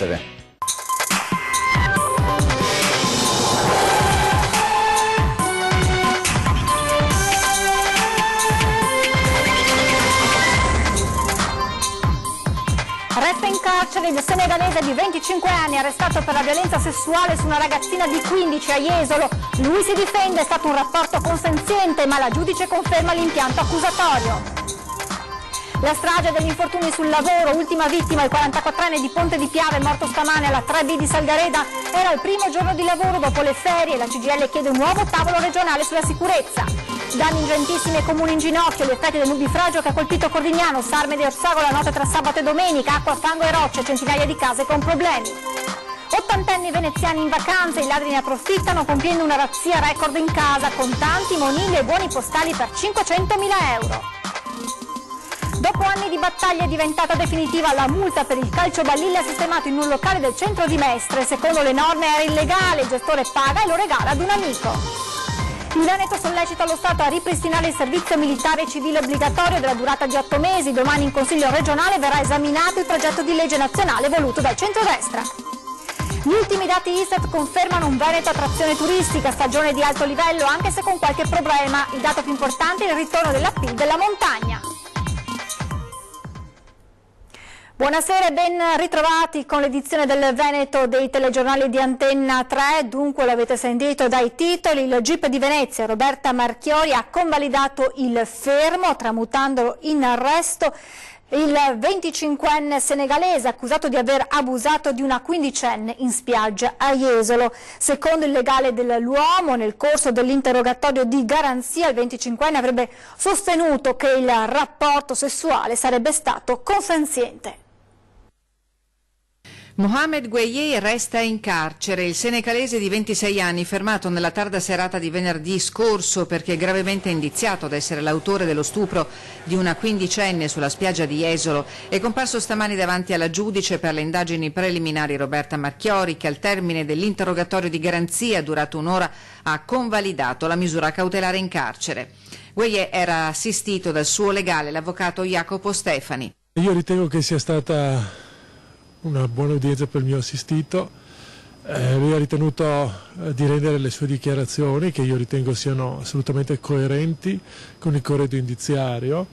essere. Resta in carcere il senegalese di 25 anni arrestato per la violenza sessuale su una ragazzina di 15 a Jesolo. Lui si difende, è stato un rapporto consenziente, ma la giudice conferma l'impianto accusatorio. La strage degli infortuni sul lavoro, ultima vittima, il 44enne di Ponte di Piave, morto stamane alla 3B di Salgareda, era il primo giorno di lavoro dopo le ferie. La CGIL chiede un nuovo tavolo regionale sulla sicurezza. Danni ingentissimi ai comuni in ginocchio, gli effetti del nubifragio che ha colpito Cordignano, Sarmede e Orsago la notte tra sabato e domenica, acqua, fango e rocce, centinaia di case con problemi. Ottantenni veneziani in vacanza, i ladri ne approfittano compiendo una razzia record in casa, contanti, monili e buoni postali per 500.000 euro. Dopo anni di battaglia è diventata definitiva la multa per il calcio Balilla sistemato in un locale del centro di Mestre. Secondo le norme era illegale, il gestore paga e lo regala ad un amico. Il Veneto sollecita lo Stato a ripristinare il servizio militare e civile obbligatorio della durata di 8 mesi. Domani in Consiglio regionale verrà esaminato il progetto di legge nazionale voluto dal centrodestra. Gli ultimi dati Istat confermano un Veneto attrazione turistica, stagione di alto livello, anche se con qualche problema. Il dato più importante è il ritorno dell'appeal della montagna. Buonasera e ben ritrovati con l'edizione del Veneto dei telegiornali di Antenna 3. Dunque l'avete sentito dai titoli, il GIP di Venezia, Roberta Marchiori, ha convalidato il fermo tramutandolo in arresto. Il 25enne senegalese accusato di aver abusato di una quindicenne in spiaggia a Jesolo. Secondo il legale dell'uomo, nel corso dell'interrogatorio di garanzia, il 25enne avrebbe sostenuto che il rapporto sessuale sarebbe stato consenziente. Mohamed Gueye resta in carcere. Il senegalese di 26 anni, fermato nella tarda serata di venerdì scorso perché gravemente indiziato ad essere l'autore dello stupro di una quindicenne sulla spiaggia di Jesolo, è comparso stamani davanti alla giudice per le indagini preliminari Roberta Marchiori, che al termine dell'interrogatorio di garanzia durato un'ora ha convalidato la misura cautelare in carcere. Gueye era assistito dal suo legale, l'avvocato Jacopo Stefani. Io ritengo che sia stata una buona udienza per il mio assistito. Lui ha ritenuto di rendere le sue dichiarazioni, che io ritengo siano assolutamente coerenti con il corredo indiziario,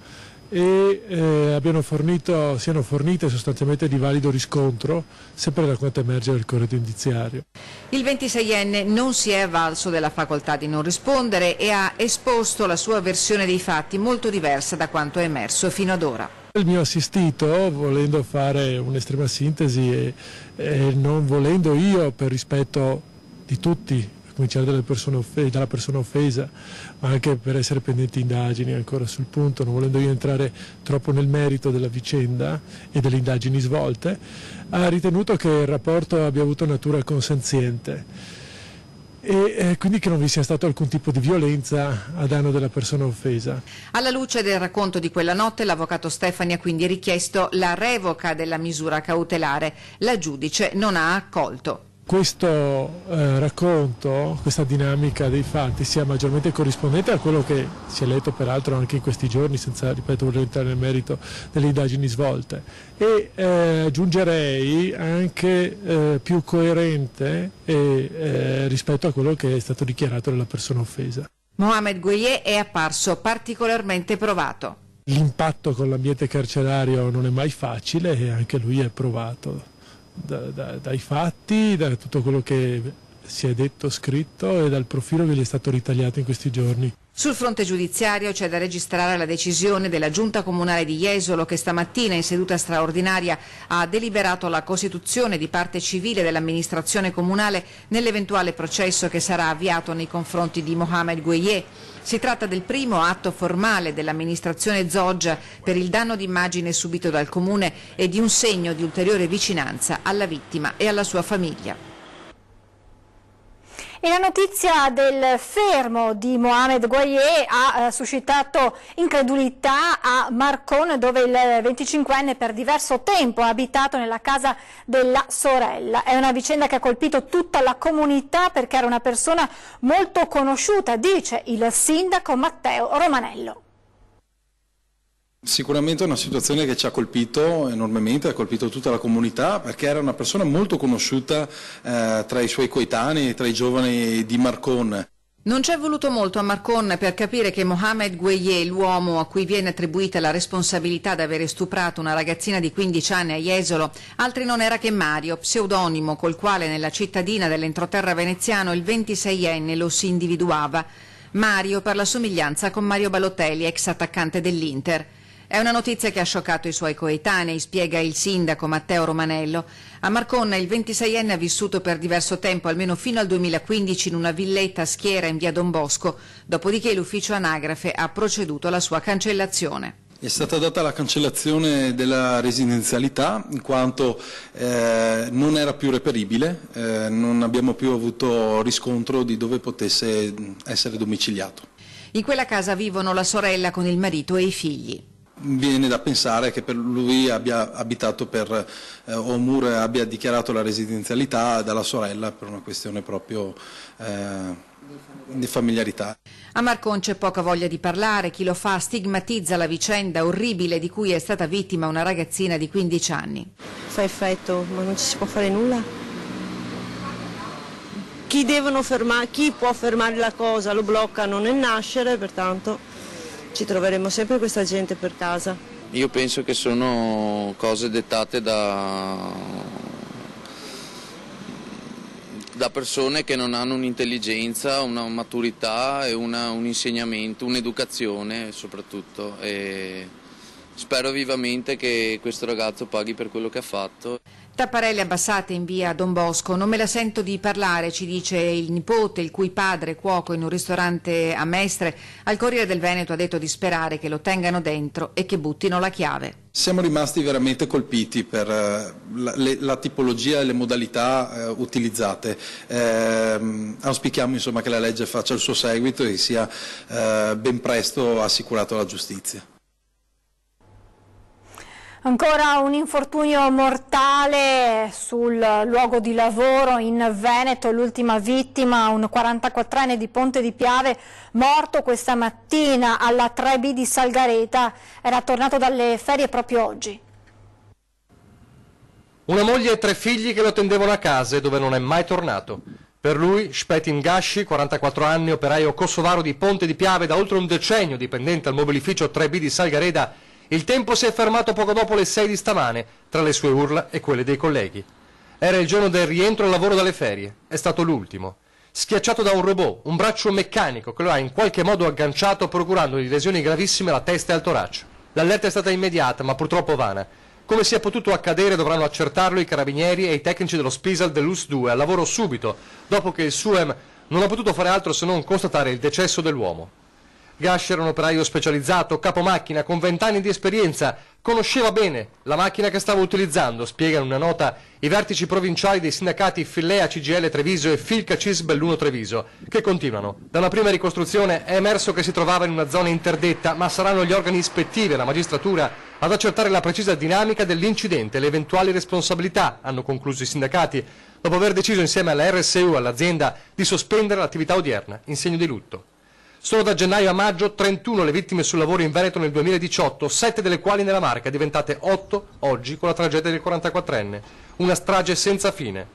e siano fornite sostanzialmente di valido riscontro, sempre da quanto emerge dal corredo indiziario. Il 26enne non si è avvalso della facoltà di non rispondere e ha esposto la sua versione dei fatti, molto diversa da quanto è emerso fino ad ora. Il mio assistito, volendo fare un'estrema sintesi e non volendo io, per rispetto di tutti, a cominciare dalla persona offesa, ma anche per essere pendenti indagini ancora sul punto, non volendo io entrare troppo nel merito della vicenda e delle indagini svolte, ha ritenuto che il rapporto abbia avuto natura consenziente e quindi che non vi sia stato alcun tipo di violenza a danno della persona offesa. Alla luce del racconto di quella notte, l'avvocato Stefani ha quindi richiesto la revoca della misura cautelare. La giudice non ha accolto. Questo racconto, questa dinamica dei fatti sia maggiormente corrispondente a quello che si è letto peraltro anche in questi giorni, senza, ripeto, voler entrare nel merito delle indagini svolte, e aggiungerei anche più coerente rispetto a quello che è stato dichiarato dalla persona offesa. Mohamed Gueye è apparso particolarmente provato. L'impatto con l'ambiente carcerario non è mai facile e anche lui è provato dai fatti, da tutto quello che si è detto, scritto e dal profilo che gli è stato ritagliato in questi giorni. Sul fronte giudiziario c'è da registrare la decisione della Giunta Comunale di Jesolo, che stamattina in seduta straordinaria ha deliberato la costituzione di parte civile dell'amministrazione comunale nell'eventuale processo che sarà avviato nei confronti di Mohamed Gueye. Si tratta del primo atto formale dell'amministrazione Zoggia per il danno d'immagine subito dal comune e di un segno di ulteriore vicinanza alla vittima e alla sua famiglia. E la notizia del fermo di Mohamed Gueye ha suscitato incredulità a Marcon, dove il 25enne per diverso tempo ha abitato nella casa della sorella. È una vicenda che ha colpito tutta la comunità perché era una persona molto conosciuta, dice il sindaco Matteo Romanello. Sicuramente è una situazione che ci ha colpito enormemente, ha colpito tutta la comunità, perché era una persona molto conosciuta tra i suoi coetanei, tra i giovani di Marcon. Non c'è voluto molto a Marcon per capire che Mohamed Gueye, l'uomo a cui viene attribuita la responsabilità di aver stuprato una ragazzina di 15 anni a Jesolo, altri non era che Mario, pseudonimo col quale nella cittadina dell'entroterra veneziano il 26enne lo si individuava. Mario per la somiglianza con Mario Balotelli, ex attaccante dell'Inter. È una notizia che ha scioccato i suoi coetanei, spiega il sindaco Matteo Romanello. A Marcon il 26enne ha vissuto per diverso tempo, almeno fino al 2015, in una villetta a Schiera in via Don Bosco, dopodiché l'ufficio anagrafe ha proceduto alla sua cancellazione. È stata data la cancellazione della residenzialità in quanto non era più reperibile, non abbiamo più avuto riscontro di dove potesse essere domiciliato. In quella casa vivono la sorella con il marito e i figli. Viene da pensare che per lui abbia abitato o Mur abbia dichiarato la residenzialità dalla sorella per una questione proprio di familiarità. A Marcon c'è poca voglia di parlare, chi lo fa stigmatizza la vicenda orribile di cui è stata vittima una ragazzina di 15 anni. Fa effetto, ma non ci si può fare nulla. Chi può fermare la cosa lo bloccano nel nascere, pertanto ci troveremo sempre questa gente per casa. Io penso che sono cose dettate da persone che non hanno un'intelligenza, una maturità e un insegnamento, un'educazione soprattutto. E spero vivamente che questo ragazzo paghi per quello che ha fatto. Tapparelle abbassate in via Don Bosco, non me la sento di parlare, ci dice il nipote, il cui padre, cuoco in un ristorante a Mestre, al Corriere del Veneto ha detto di sperare che lo tengano dentro e che buttino la chiave. Siamo rimasti veramente colpiti per la tipologia e le modalità utilizzate. Auspichiamo insomma che la legge faccia il suo seguito e sia ben presto assicurato alla giustizia. Ancora un infortunio mortale sul luogo di lavoro in Veneto, l'ultima vittima, un 44enne di Ponte di Piave, morto questa mattina alla 3B di Salgareta, era tornato dalle ferie proprio oggi. Una moglie e 3 figli che lo attendevano a casa dove non è mai tornato. Per lui, Shpetin Gashi, 44 anni, operaio kosovaro di Ponte di Piave, da oltre un decennio dipendente al mobilificio 3B di Salgareta, il tempo si è fermato poco dopo le 6 di stamane, tra le sue urla e quelle dei colleghi. Era il giorno del rientro al lavoro dalle ferie, è stato l'ultimo. Schiacciato da un robot, un braccio meccanico che lo ha in qualche modo agganciato, procurandogli lesioni gravissime alla testa e al torace. L'allerta è stata immediata, ma purtroppo vana. Come sia potuto accadere dovranno accertarlo i carabinieri e i tecnici dello Spisal dell'US2 al lavoro subito, dopo che il SUEM non ha potuto fare altro se non constatare il decesso dell'uomo. Gash era un operaio specializzato, capomacchina, con 20 anni di esperienza, conosceva bene la macchina che stava utilizzando, spiegano in una nota i vertici provinciali dei sindacati Fillea CGL Treviso e Filca CIS Belluno Treviso, che continuano. Da una prima ricostruzione è emerso che si trovava in una zona interdetta, ma saranno gli organi ispettivi e la magistratura ad accertare la precisa dinamica dell'incidente e le eventuali responsabilità, hanno concluso i sindacati, dopo aver deciso insieme alla RSU e all'azienda di sospendere l'attività odierna in segno di lutto. Solo da gennaio a maggio 31 le vittime sul lavoro in Veneto nel 2018, 7 delle quali nella Marca, diventate 8 oggi con la tragedia del 44enne. Una strage senza fine.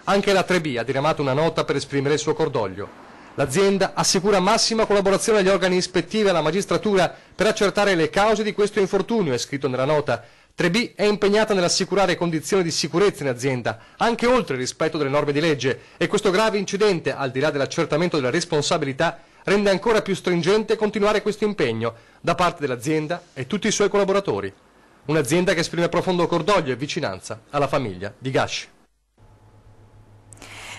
Anche la 3B ha diramato una nota per esprimere il suo cordoglio. L'azienda assicura massima collaborazione agli organi ispettivi e alla magistratura per accertare le cause di questo infortunio, è scritto nella nota. 3B è impegnata nell'assicurare condizioni di sicurezza in azienda, anche oltre il rispetto delle norme di legge, e questo grave incidente, al di là dell'accertamento della responsabilità, rende ancora più stringente continuare questo impegno da parte dell'azienda e tutti i suoi collaboratori. Un'azienda che esprime profondo cordoglio e vicinanza alla famiglia di Gash.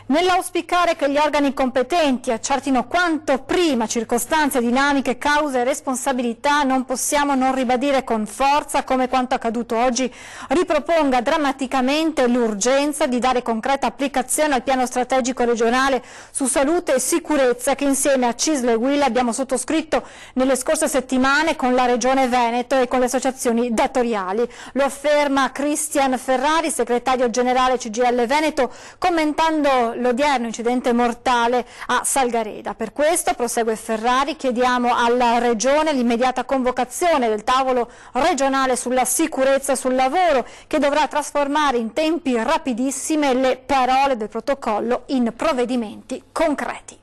Nell'auspicare che gli organi competenti accertino quanto prima circostanze, dinamiche, cause e responsabilità, non possiamo non ribadire con forza come quanto accaduto oggi riproponga drammaticamente l'urgenza di dare concreta applicazione al piano strategico regionale su salute e sicurezza che insieme a CISL e UIL abbiamo sottoscritto nelle scorse settimane con la Regione Veneto e con le associazioni datoriali. Lo afferma Cristian Ferrari, segretario generale CGIL Veneto, commentando l'odierno incidente mortale a Salgareda. Per questo, prosegue Ferrari, chiediamo alla Regione l'immediata convocazione del tavolo regionale sulla sicurezza sul lavoro, che dovrà trasformare in tempi rapidissimi le parole del protocollo in provvedimenti concreti.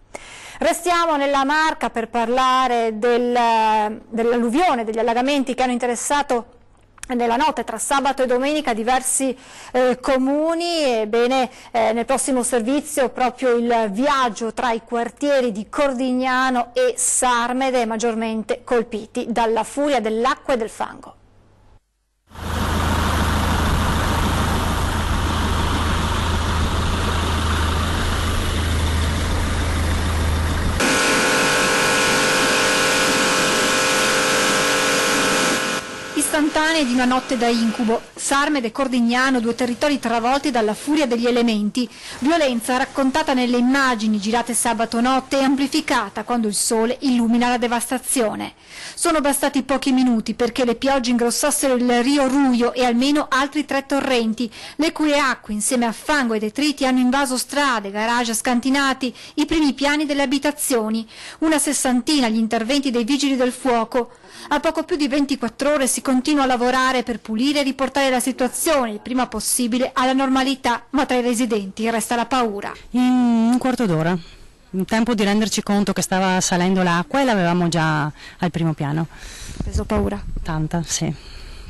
Restiamo nella Marca per parlare dell'alluvione, degli allagamenti che hanno interessato nella notte tra sabato e domenica diversi comuni. Ebbene, nel prossimo servizio proprio il viaggio tra i quartieri di Cordignano e Sarmede, maggiormente colpiti dalla furia dell'acqua e del fango. Istantanee di una notte da incubo. Sarmede e Cordignano, due territori travolti dalla furia degli elementi. Violenza raccontata nelle immagini girate sabato notte e amplificata quando il sole illumina la devastazione. Sono bastati pochi minuti perché le piogge ingrossassero il Rio Ruio e almeno altri 3 torrenti, le cui acque insieme a fango e detriti hanno invaso strade, garage scantinati, i primi piani delle abitazioni. Una sessantina gli interventi dei vigili del fuoco. A poco più di 24 ore si continua a lavorare per pulire e riportare la situazione il prima possibile alla normalità, ma tra i residenti resta la paura. In un quarto d'ora, in tempo di renderci conto che stava salendo l'acqua e l'avevamo già al primo piano. Ha preso paura? Tanta, sì.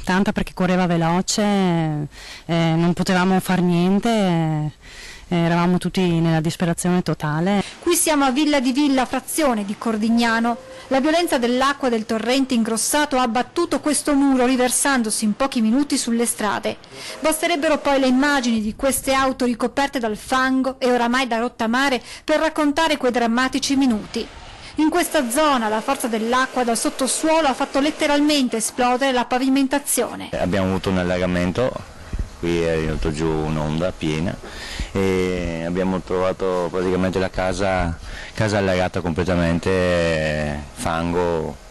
Tanta, perché correva veloce, non potevamo far niente, eravamo tutti nella disperazione totale. Qui siamo a Villa di Villa, frazione di Cordignano. La violenza dell'acqua del torrente ingrossato ha abbattuto questo muro, riversandosi in pochi minuti sulle strade. Basterebbero poi le immagini di queste auto ricoperte dal fango e oramai da rottamare per raccontare quei drammatici minuti. In questa zona la forza dell'acqua dal sottosuolo ha fatto letteralmente esplodere la pavimentazione. Abbiamo avuto un allagamento, qui è venuto giù un'onda piena e abbiamo trovato praticamente la casa allagata completamente, fango.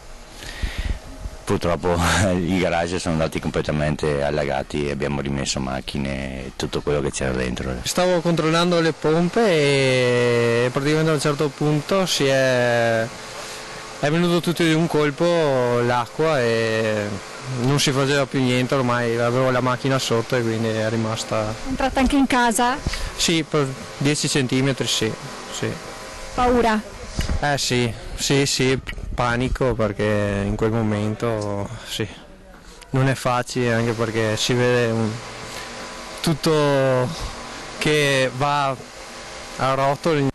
Purtroppo i garage sono andati completamente allagati e abbiamo rimesso macchine e tutto quello che c'era dentro. Stavo controllando le pompe e praticamente a un certo punto è venuto tutto di un colpo l'acqua e non si faceva più niente, ormai avevo la macchina sotto e quindi è rimasta. È entrata anche in casa? Sì, per 10 centimetri sì. Paura? Sì, panico, perché in quel momento sì, non è facile, anche perché si vede tutto che va a rotoli.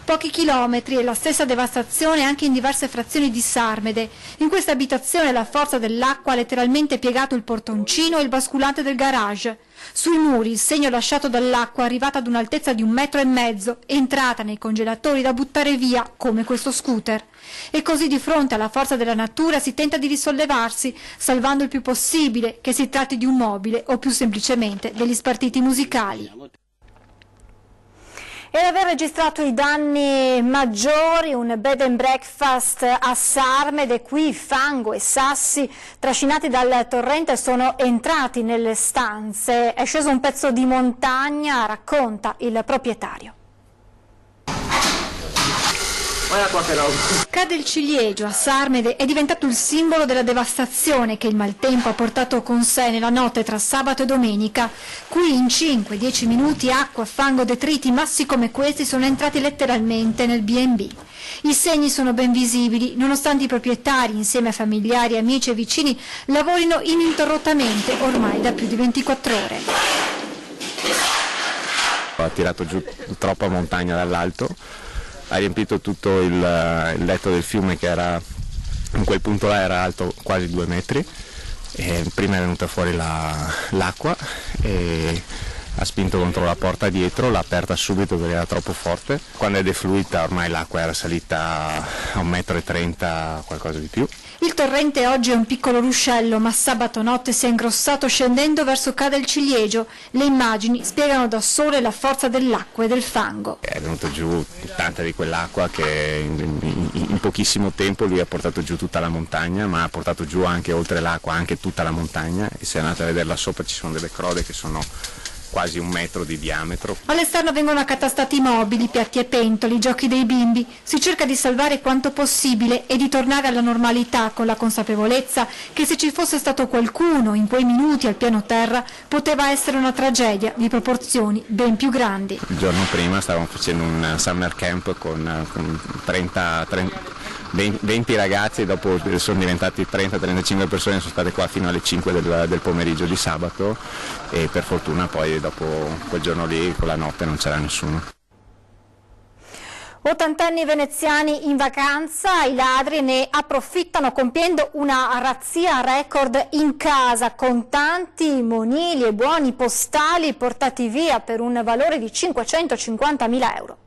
Pochi chilometri e la stessa devastazione anche in diverse frazioni di Sarmede. In questa abitazione la forza dell'acqua ha letteralmente piegato il portoncino e il basculante del garage. Sui muri il segno lasciato dall'acqua arrivata ad un'altezza di 1,5 metri, entrata nei congelatori da buttare via come questo scooter. E così di fronte alla forza della natura si tenta di risollevarsi, salvando il più possibile, che si tratti di un mobile o più semplicemente degli spartiti musicali. E ad aver registrato i danni maggiori un bed and breakfast a Sarmede. Qui fango e sassi trascinati dal torrente sono entrati nelle stanze. È sceso un pezzo di montagna, racconta il proprietario. Cade il ciliegio a Sarmede, è diventato il simbolo della devastazione che il maltempo ha portato con sé nella notte tra sabato e domenica. Qui in 5-10 minuti acqua, fango, detriti, massi come questi sono entrati letteralmente nel B&B. I segni sono ben visibili, nonostante i proprietari, insieme a familiari, amici e vicini, lavorino ininterrottamente ormai da più di 24 ore. Ha tirato giù troppa montagna dall'alto, ha riempito tutto il letto del fiume, che era in quel punto là era alto quasi 2 metri, e prima è venuta fuori l'acqua e ha spinto contro la porta dietro, l'ha aperta subito perché era troppo forte. Quando è defluita ormai l'acqua era salita a 1,30 m, qualcosa di più. Il torrente oggi è un piccolo ruscello, ma sabato notte si è ingrossato scendendo verso Ca del Ciliegio. Le immagini spiegano da sole la forza dell'acqua e del fango. È venuto giù tanta di quell'acqua che in pochissimo tempo lui ha portato giù tutta la montagna, ma ha portato giù anche oltre l'acqua anche tutta la montagna, e se andate a vederla sopra ci sono delle crode che sono quasi 1 metro di diametro. All'esterno vengono accatastati mobili, piatti e pentoli, giochi dei bimbi. Si cerca di salvare quanto possibile e di tornare alla normalità, con la consapevolezza che se ci fosse stato qualcuno in quei minuti al piano terra poteva essere una tragedia di proporzioni ben più grandi. Il giorno prima stavamo facendo un summer camp con 20 ragazzi, e dopo sono diventati 30-35 persone, sono state qua fino alle 5 del pomeriggio di sabato, e per fortuna poi dopo quel giorno lì con la notte non c'era nessuno. 80enni veneziani in vacanza, i ladri ne approfittano compiendo una razzia record in casa, con tanti monili e buoni postali portati via per un valore di 550.000 euro.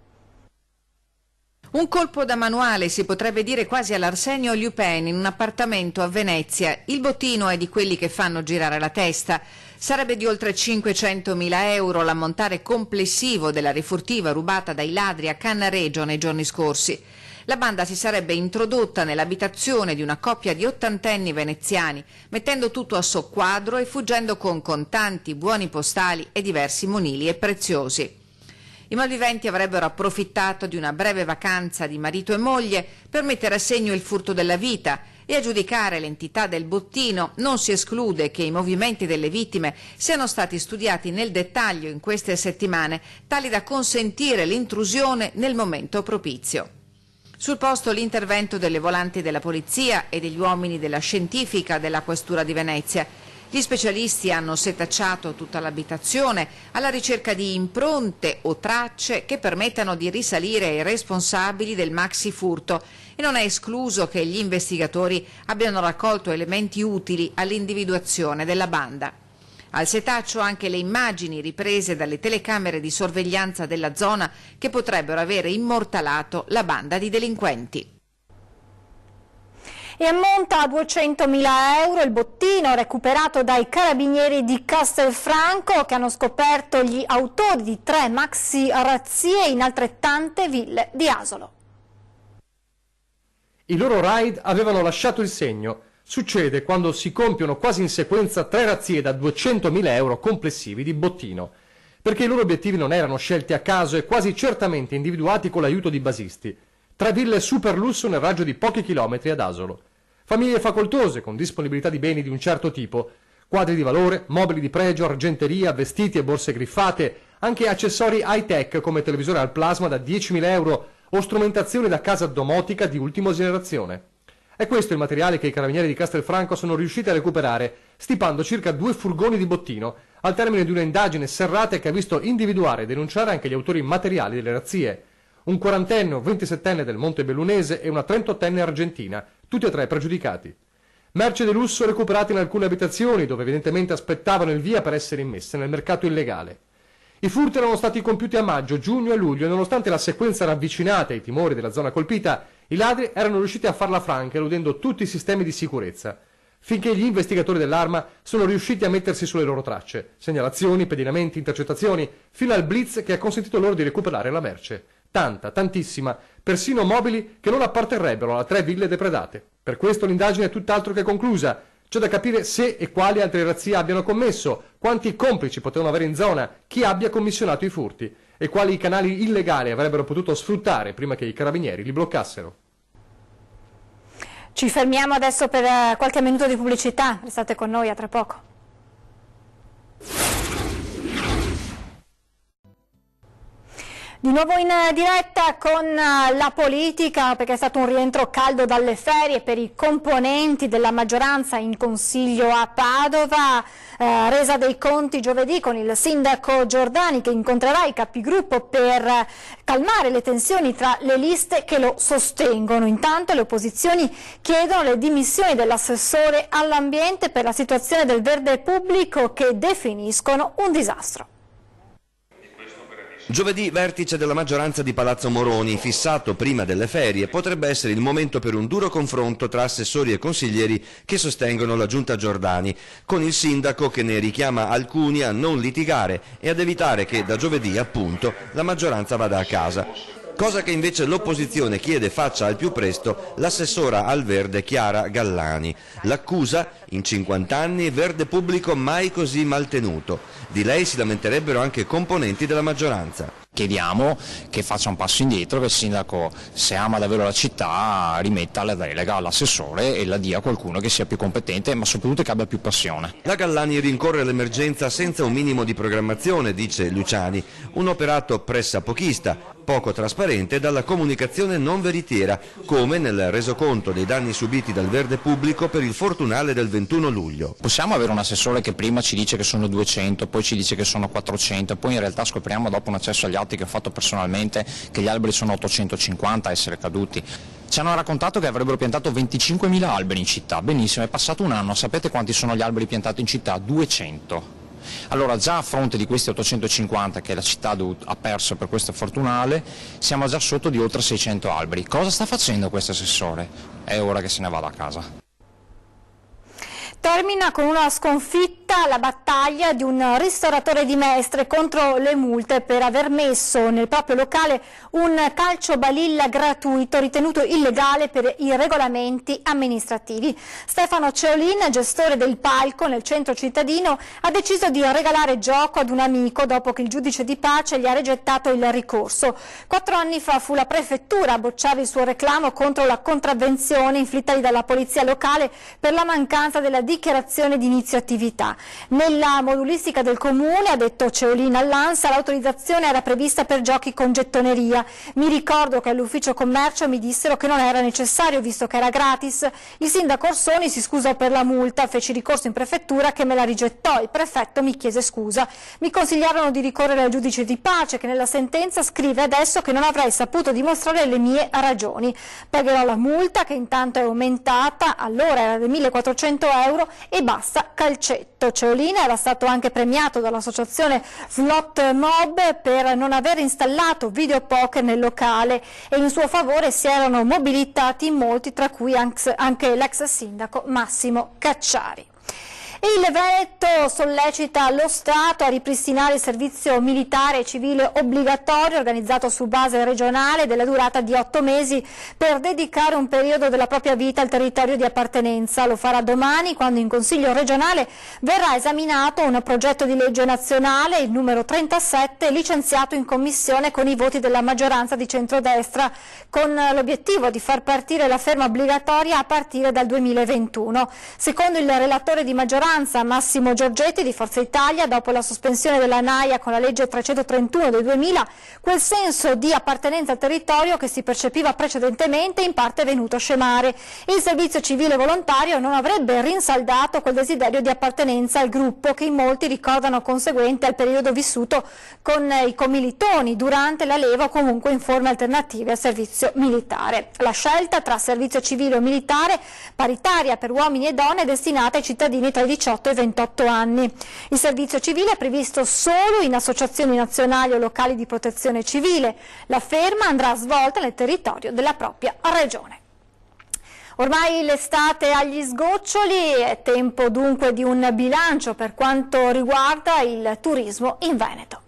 Un colpo da manuale, si potrebbe dire quasi all'Arsenio Lupin, in un appartamento a Venezia. Il bottino è di quelli che fanno girare la testa. Sarebbe di oltre 500.000 euro l'ammontare complessivo della rifurtiva rubata dai ladri a Cannaregio nei giorni scorsi. La banda si sarebbe introdotta nell'abitazione di una coppia di 80enni veneziani, mettendo tutto a soqquadro e fuggendo con contanti, buoni postali e diversi monili e preziosi. I malviventi avrebbero approfittato di una breve vacanza di marito e moglie per mettere a segno il furto della vita, e a giudicare l'entità del bottino non si esclude che i movimenti delle vittime siano stati studiati nel dettaglio in queste settimane, tali da consentire l'intrusione nel momento propizio. Sul posto l'intervento delle volanti della polizia e degli uomini della scientifica della Questura di Venezia. Gli specialisti hanno setacciato tutta l'abitazione alla ricerca di impronte o tracce che permettano di risalire ai responsabili del maxi furto, e non è escluso che gli investigatori abbiano raccolto elementi utili all'individuazione della banda. Al setaccio anche le immagini riprese dalle telecamere di sorveglianza della zona, che potrebbero avere immortalato la banda di delinquenti. E ammonta a 200.000 euro il bottino recuperato dai carabinieri di Castelfranco, che hanno scoperto gli autori di 3 maxi razzie in altrettante ville di Asolo. I loro raid avevano lasciato il segno. Succede quando si compiono quasi in sequenza 3 razzie da 200.000 euro complessivi di bottino, perché i loro obiettivi non erano scelti a caso e quasi certamente individuati con l'aiuto di basisti. 3 ville super lusso nel raggio di pochi chilometri ad Asolo. Famiglie facoltose con disponibilità di beni di un certo tipo, quadri di valore, mobili di pregio, argenteria, vestiti e borse griffate, anche accessori high-tech come televisore al plasma da 10.000 euro o strumentazione da casa domotica di ultima generazione. È questo il materiale che i carabinieri di Castelfranco sono riusciti a recuperare, stipando circa 2 furgoni di bottino, al termine di una indagine serrata che ha visto individuare e denunciare anche gli autori materiali delle razzie. Un 40enne o 27enne del Monte Bellunese e una 38enne argentina, tutti e 3 pregiudicati. Merce di lusso recuperate in alcune abitazioni, dove evidentemente aspettavano il via per essere immesse nel mercato illegale. I furti erano stati compiuti a maggio, giugno e luglio, e nonostante la sequenza ravvicinata e i timori della zona colpita, i ladri erano riusciti a farla franca, eludendo tutti i sistemi di sicurezza, finché gli investigatori dell'arma sono riusciti a mettersi sulle loro tracce, segnalazioni, pedinamenti, intercettazioni, fino al blitz che ha consentito loro di recuperare la merce. Tantissima, persino mobili che non apparterrebbero a 3 ville depredate. Per questo l'indagine è tutt'altro che conclusa. C'è da capire se e quali altre razzie abbiano commesso, quanti complici potevano avere in zona, chi abbia commissionato i furti e quali canali illegali avrebbero potuto sfruttare prima che i carabinieri li bloccassero. Ci fermiamo adesso per qualche minuto di pubblicità, restate con noi, a tra poco. Di nuovo in diretta con la politica, perché è stato un rientro caldo dalle ferie per i componenti della maggioranza in Consiglio a Padova, resa dei conti giovedì con il sindaco Giordani, che incontrerà i capigruppo per calmare le tensioni tra le liste che lo sostengono. Intanto le opposizioni chiedono le dimissioni dell'assessore all'ambiente per la situazione del verde pubblico, che definiscono un disastro. Giovedì vertice della maggioranza di Palazzo Moroni, fissato prima delle ferie, potrebbe essere il momento per un duro confronto tra assessori e consiglieri che sostengono la giunta Giordani, con il sindaco che ne richiama alcuni a non litigare e ad evitare che da giovedì, appunto, la maggioranza vada a casa. Cosa che invece l'opposizione chiede faccia al più presto l'assessora al Verde Chiara Gallani. L'accusa? In 50 anni Verde Pubblico mai così mal tenuto. Di lei si lamenterebbero anche componenti della maggioranza. Chiediamo che faccia un passo indietro, che il sindaco, se ama davvero la città, rimetta la delega all'assessore e la dia a qualcuno che sia più competente, ma soprattutto che abbia più passione. La Gallani rincorre l'emergenza senza un minimo di programmazione, dice Luciani, un operato pressapochista, poco trasparente dalla comunicazione non veritiera, come nel resoconto dei danni subiti dal Verde Pubblico per il fortunale del 21 luglio. Possiamo avere un assessore che prima ci dice che sono 200, poi ci dice che sono 400, poi in realtà scopriamo dopo un accesso agli atti che ho fatto personalmente che gli alberi sono 850 a essere caduti. Ci hanno raccontato che avrebbero piantato 25.000 alberi in città, benissimo, è passato un anno, sapete quanti sono gli alberi piantati in città? 200. Allora già a fronte di questi 850 che la città ha perso per questo fortunale, siamo già sotto di oltre 600 alberi. Cosa sta facendo questo assessore? È ora che se ne vada a casa. Termina con una sconfitta la battaglia di un ristoratore di Mestre contro le multe per aver messo nel proprio locale un calcio balilla gratuito ritenuto illegale per i regolamenti amministrativi. Stefano Ceolin, gestore del palco nel centro cittadino, ha deciso di regalare gioco ad un amico dopo che il giudice di pace gli ha rigettato il ricorso. 4 anni fa fu la prefettura a bocciare il suo reclamo contro la contravvenzione inflittagli dalla polizia locale per la mancanza della dichiarazione di inizio attività. Nella modulistica del comune, ha detto Ceolin all'ANSA, l'autorizzazione era prevista per giochi con gettoneria. Mi ricordo che all'ufficio commercio mi dissero che non era necessario visto che era gratis. Il sindaco Orsoni si scusò per la multa, feci ricorso in prefettura che me la rigettò. Il prefetto mi chiese scusa. Mi consigliarono di ricorrere al giudice di pace che nella sentenza scrive adesso che non avrei saputo dimostrare le mie ragioni. Pagherò la multa che intanto è aumentata, allora era di 1.400 euro e basta calcetto. Ceolin era stato anche premiato dall'associazione Slot Mob per non aver installato videopoker nel locale e in suo favore si erano mobilitati in molti, tra cui anche l'ex sindaco Massimo Cacciari. Il Veneto sollecita lo Stato a ripristinare il servizio militare e civile obbligatorio organizzato su base regionale della durata di 8 mesi per dedicare un periodo della propria vita al territorio di appartenenza. Lo farà domani quando in Consiglio regionale verrà esaminato un progetto di legge nazionale, il numero 37, licenziato in commissione con i voti della maggioranza di centrodestra, con l'obiettivo di far partire la ferma obbligatoria a partire dal 2021. Secondo il relatore di maggioranza Massimo Giorgetti di Forza Italia, dopo la sospensione della NAIA con la legge 331 del 2000, quel senso di appartenenza al territorio che si percepiva precedentemente in parte è venuto a scemare. Il servizio civile volontario non avrebbe rinsaldato quel desiderio di appartenenza al gruppo che in molti ricordano conseguente al periodo vissuto con i commilitoni durante la leva o comunque in forme alternative al servizio militare. La scelta tra servizio civile o militare paritaria per uomini e donne è destinata ai cittadini tra i 18 e 28 anni. Il servizio civile è previsto solo in associazioni nazionali o locali di protezione civile. La ferma andrà svolta nel territorio della propria regione. Ormai l'estate è agli sgoccioli, è tempo dunque di un bilancio per quanto riguarda il turismo in Veneto.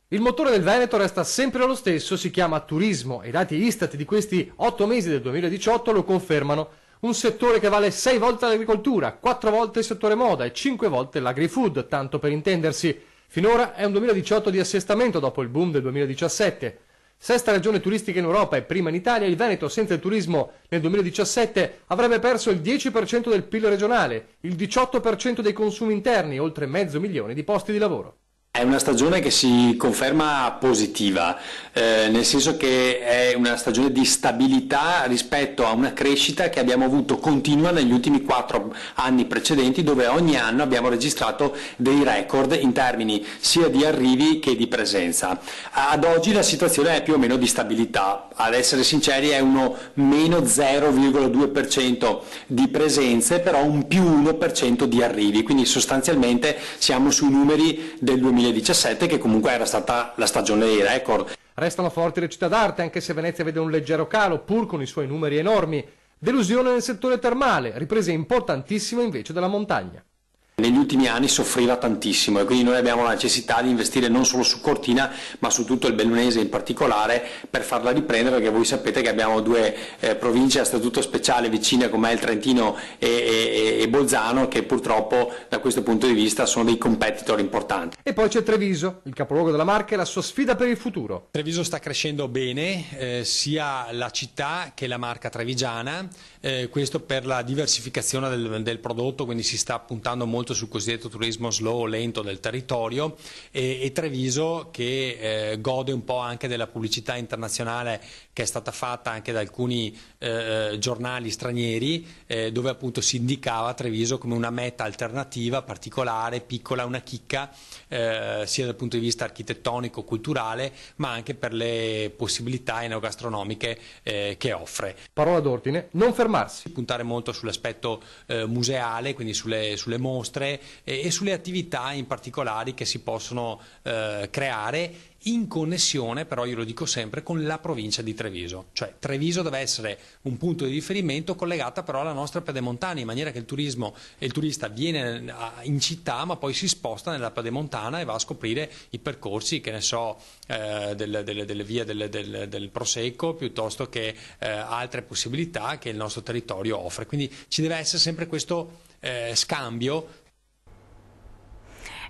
Il motore del Veneto resta sempre lo stesso, si chiama turismo e i dati Istat di questi 8 mesi del 2018 lo confermano. Un settore che vale 6 volte l'agricoltura, 4 volte il settore moda e 5 volte l'agri-food, tanto per intendersi. Finora è un 2018 di assestamento dopo il boom del 2017. Sesta regione turistica in Europa e prima in Italia, il Veneto senza il turismo nel 2017 avrebbe perso il 10% del PIL regionale, il 18% dei consumi interni e oltre 500.000 di posti di lavoro. È una stagione che si conferma positiva, nel senso che è una stagione di stabilità rispetto a una crescita che abbiamo avuto continua negli ultimi 4 anni precedenti, dove ogni anno abbiamo registrato dei record in termini sia di arrivi che di presenza. Ad oggi la situazione è più o meno di stabilità, ad essere sinceri è uno meno 0,2% di presenze, però un più 1% di arrivi, quindi sostanzialmente siamo sui numeri del 2019. 2017, che comunque era stata la stagione dei record. Restano forti le città d'arte, anche se Venezia vede un leggero calo, pur con i suoi numeri enormi. Delusione nel settore termale, riprese importantissime invece della montagna. Negli ultimi anni soffriva tantissimo e quindi noi abbiamo la necessità di investire non solo su Cortina ma su tutto il Bellunese in particolare per farla riprendere, perché voi sapete che abbiamo due province a statuto speciale vicine come il Trentino e Bolzano, che purtroppo da questo punto di vista sono dei competitor importanti. E poi c'è Treviso, il capoluogo della Marche, e la sua sfida per il futuro. Treviso sta crescendo bene, sia la città che la marca trevigiana, questo per la diversificazione del prodotto, quindi si sta puntando molto sul cosiddetto turismo slow, lento del territorio, e Treviso che gode un po' anche della pubblicità internazionale che è stata fatta anche da alcuni giornali stranieri, dove appunto si indicava Treviso come una meta alternativa, particolare, piccola, una chicca, sia dal punto di vista architettonico, culturale, ma anche per le possibilità enogastronomiche che offre. Parola d'ordine, non fermarsi. Puntare molto sull'aspetto museale, quindi sulle mostre e sulle attività in particolari che si possono creare in connessione, però io lo dico sempre, con la provincia di Treviso. Cioè Treviso deve essere un punto di riferimento collegata però alla nostra Pedemontana, in maniera che il turista viene in città ma poi si sposta nella Pedemontana e va a scoprire i percorsi, che ne so, delle vie del Prosecco, piuttosto che altre possibilità che il nostro territorio offre. Quindi ci deve essere sempre questo scambio.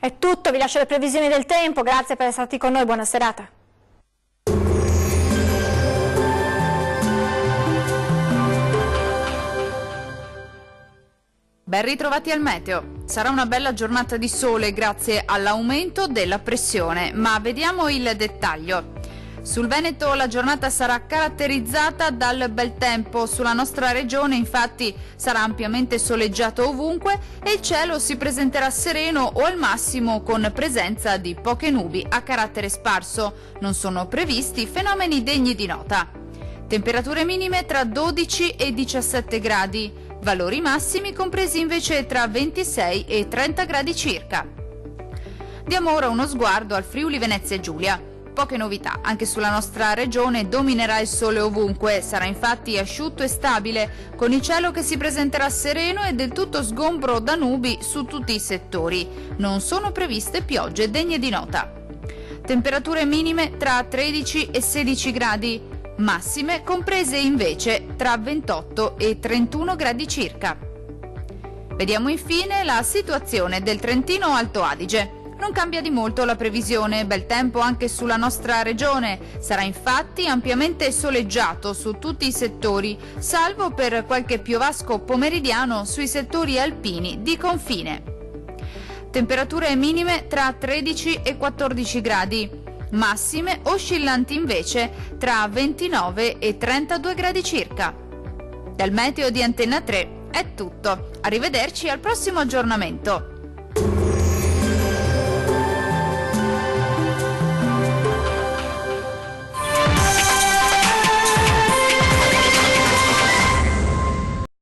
È tutto, vi lascio le previsioni del tempo, grazie per essere stati con noi, buona serata. Ben ritrovati al meteo. Sarà una bella giornata di sole grazie all'aumento della pressione, ma vediamo il dettaglio. Sul Veneto la giornata sarà caratterizzata dal bel tempo, sulla nostra regione infatti sarà ampiamente soleggiato ovunque e il cielo si presenterà sereno o al massimo con presenza di poche nubi a carattere sparso. Non sono previsti fenomeni degni di nota. Temperature minime tra 12 e 17 gradi, valori massimi compresi invece tra 26 e 30 gradi circa. Diamo ora uno sguardo al Friuli Venezia Giulia. Poche novità, anche sulla nostra regione dominerà il sole ovunque, sarà infatti asciutto e stabile, con il cielo che si presenterà sereno e del tutto sgombro da nubi su tutti i settori. Non sono previste piogge degne di nota. Temperature minime tra 13 e 16 gradi, massime comprese invece tra 28 e 31 gradi circa. Vediamo infine la situazione del Trentino Alto Adige. Non cambia di molto la previsione, bel tempo anche sulla nostra regione, sarà infatti ampiamente soleggiato su tutti i settori, salvo per qualche piovasco pomeridiano sui settori alpini di confine. Temperature minime tra 13 e 14 gradi, massime oscillanti invece tra 29 e 32 gradi circa. Dal meteo di Antenna 3 è tutto, arrivederci al prossimo aggiornamento.